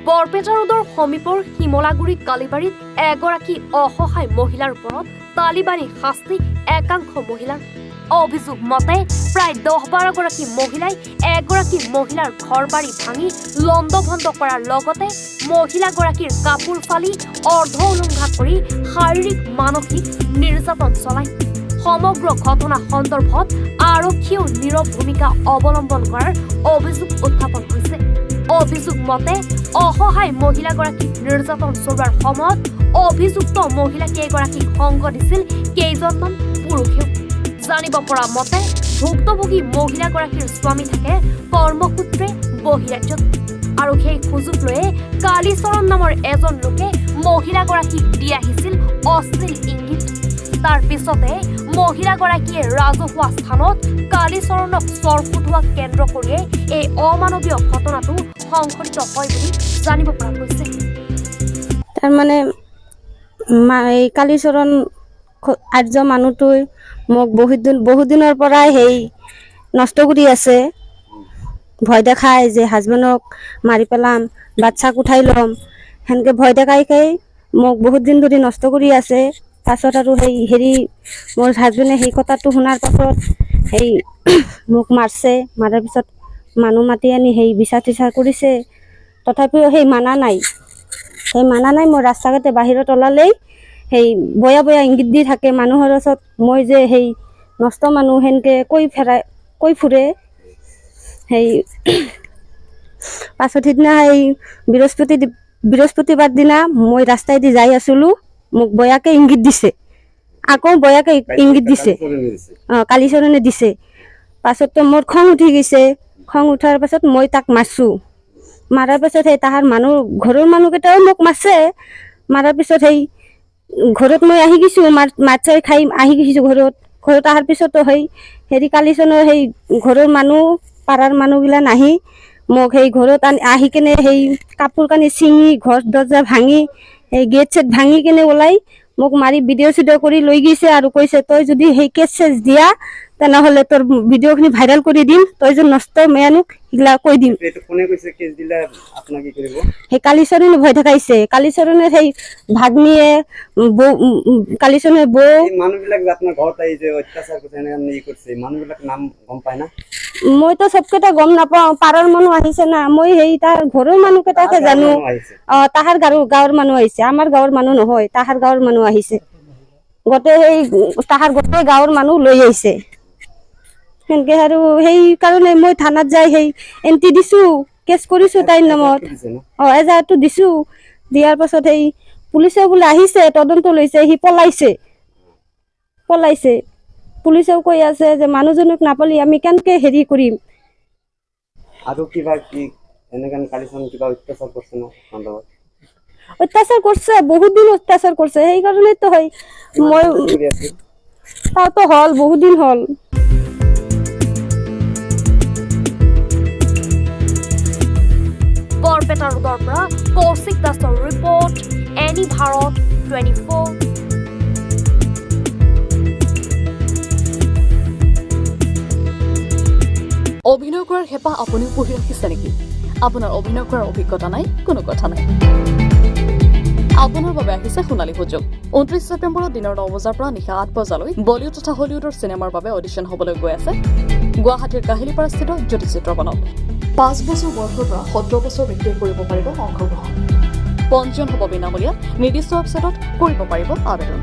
বৰপেটা ৰোডৰ সমীপৰ শিমলাগুৰি কালিবাৰীত এগৰাকী অসহায় মহিলাৰ ওপৰত তালিবানী শাস্তি একাংশ মহিলা। অভিযোগ মতে প্ৰায় 10-12 গৰাকী মহিলাই এগৰাকী মহিলাৰ ঘৰ বাৰী ভাঙি লণ্ডভণ্ড কৰাৰ লগতে মহিলাগৰাকীৰ কাপোৰ ফালি অৰ্ধ উলংঘা কৰি শাৰীৰিক মানসিক নিৰ্যাতন চলায়। সমগ্ৰ ঘটনা সন্দৰ্ভত আৰক্ষীয়েও নীৰৱ ভূমিকা অৱলম্বন কৰাৰ অভিযোগ উত্থাপন হৈছে। অভিযোগ মতে অসহায় মহিলাগৰাকীক নিৰ্যাতন চলোৱাৰ সময়ত অভিযুক্ত মহিলা কেইগৰাকীক সংগ দিছিল কেইজনমান পুৰুষেও। জানিব পৰা মতে ভুক্তভোগী মহিলাগৰাকীৰ স্বামী থাকে কৰ্মসূত্ৰে বহিৰাজ্যত আৰু সেই সুযোগ লৈয়ে কালীচৰণ নামৰ এজন লোকে মহিলাগৰাকীক দি আহিছিল অশ্লীল ইংগিত। তাৰ পিছতে মহিলাগৰাকীয়ে ৰাজহুৱা স্থানত কালীচৰণক চৰ ফুটোৱা কেন্দ্ৰ কৰিয়ে এই অমানৱীয় ঘটনাটো সংঘটিত হয় বুলি জানিব পৰা গৈছে। তাৰমানে এই কালীচৰণ আৰ্য মানুহটোই মোক বহুত দিনৰ পৰাই সেই নষ্ট কৰি আছে। ভয় দেখাই যে হাজবেণ্ডক মাৰি পেলাম, বাচ্চাক উঠাই ল'ম, সেনেকৈ ভয় দেখাই মোক বহুত দিন ধৰি নষ্ট কৰি আছে। পাছত আৰু সেই মোৰ হাজবেণ্ডে সেই কথাটো শুনাৰ পাছত সেই মোক মাৰছে। মাৰাৰ পিছত মানুহ মাতি আনি সেই বিচাৰ টিচাৰ কৰিছে। তথাপিও সেই মানা নাই। মই ৰাস্তা ঘাটে বাহিৰত ওলালেই সেই বয়া ইংগিত দি থাকে মানুহৰ ওচৰত। মই যে সেই নষ্ট মানুহ সেনেকৈ কৈ ফুৰে। সেই পাছত সিদিনা সেই বৃহস্পতিবাৰ দিনা মই ৰাস্তাইদি যাই আছিলোঁ, মোক বয়াকে ইংগিত দিছে। আকৌ বয়াকে ইংগিত দিছে, কালীচৰণে দিছে। পাছততো মোৰ খং উঠি গৈছে। খং উঠাৰ পাছত মই তাক মাৰছোঁ। মাৰাৰ পাছত সেই তাহাৰ ঘৰৰ মানুহকেইটাও মোক মাৰছে। মাৰাৰ পিছত সেই ঘৰত মই আহি গৈছোঁ, মাছ খাই আহি গৈছোঁ ঘৰত অহাৰ পিছতো হেৰি কালীচৰণৰ সেই ঘৰৰ মানুহ পাড়াৰ মানুহগিলা নাহি মোক সেই ঘৰত আহি কেনে সেই কাপোৰ কানি ছিঙি ঘৰ দৰ্জা ভাঙি সেই গেট চেট ভাঙি কেনে ওলাই মোক মাৰি ভিডিঅ' চিডিঅ' কৰি লৈ গৈছে আৰু কৈছে, তই যদি সেই কেছ চেছ দিয়া তেনেহ'লে তোৰ ভিডিঅ'খিনি ভাইৰেল কৰি দিম, তই যে নষ্ট মেয়ানুক সেইগিলা কৈ দিম। সেই কালীচৰণে ভয় দেখাইছে। কালীচৰণে সেই ভাগ্নীয়ে কালীচৰণৰ বৌ মইতো চবকেইটা গম নাপাওঁ। পাড়াৰ মানুহ আহিছে না, মই সেই তাৰ ঘৰৰ মানুহকেইটাকে জানো। তাহাৰ গাঁৱৰ মানুহ আহিছে, আমাৰ গাঁৱৰ মানুহ নহয়, তাহাৰ গাঁৱৰ মানুহ আহিছে। তাহাৰ গোটেই গাঁৱৰ মানুহ লৈ আহিছে। সেনেকে আৰু সেইকাৰণে মই থানাত যাই সেই এণ্ট্ৰি দিছোঁ, কেছ কৰিছোঁ তাইৰ নামত। এজাহাৰটো দিছোঁ। দিয়াৰ পাছত সেই পুলিচে বোলে আহিছে, তদন্ত লৈছে, সি পলাইছে। পুলিচেও কৈ আছে যে মানুহজনক নাপালি আমি কেনেকে হেৰি কৰিম। অত্যাচাৰ কৰিছে, বহুত দিন অত্যাচাৰ কৰিছে। সেইকাৰণেতো মই তাতো হ'ল বহুত দিন হ'ল। বৰপেটা ৰোডৰ পৰা কৌশিক দাসৰ ৰিপৰ্ট, এনি ভাৰত 24। অভিনয় কৰাৰ হেঁপাহ আপুনিও পঢ়ি ৰাখিছে নেকি? আপোনাৰ অভিনয় কৰাৰ অভিজ্ঞতা নাই? কোনো কথা নাই। আপোনাৰ বাবে আহিছে সোণালী সুযোগ। 29 ছেপ্টেম্বৰত দিনৰ 9 বজাৰ পৰা নিশা 8 বজালৈ বলিউড তথা হলিউডৰ চিনেমাৰ বাবে অডিশ্যন হ'বলৈ গৈ আছে গুৱাহাটীৰ কাহিলীপাৰাস্থিত জ্যোতি চিত্ৰবনত। 5 বছৰ বয়সৰ পৰা 70 বছৰ ব্যক্তিয়ে কৰিব পাৰিব অংশগ্ৰহণ। পঞ্জীয়ন হ'ব বিনামূলীয়া। নিৰ্দিষ্ট ৱেবছাইটত কৰিব পাৰিব আবেদন।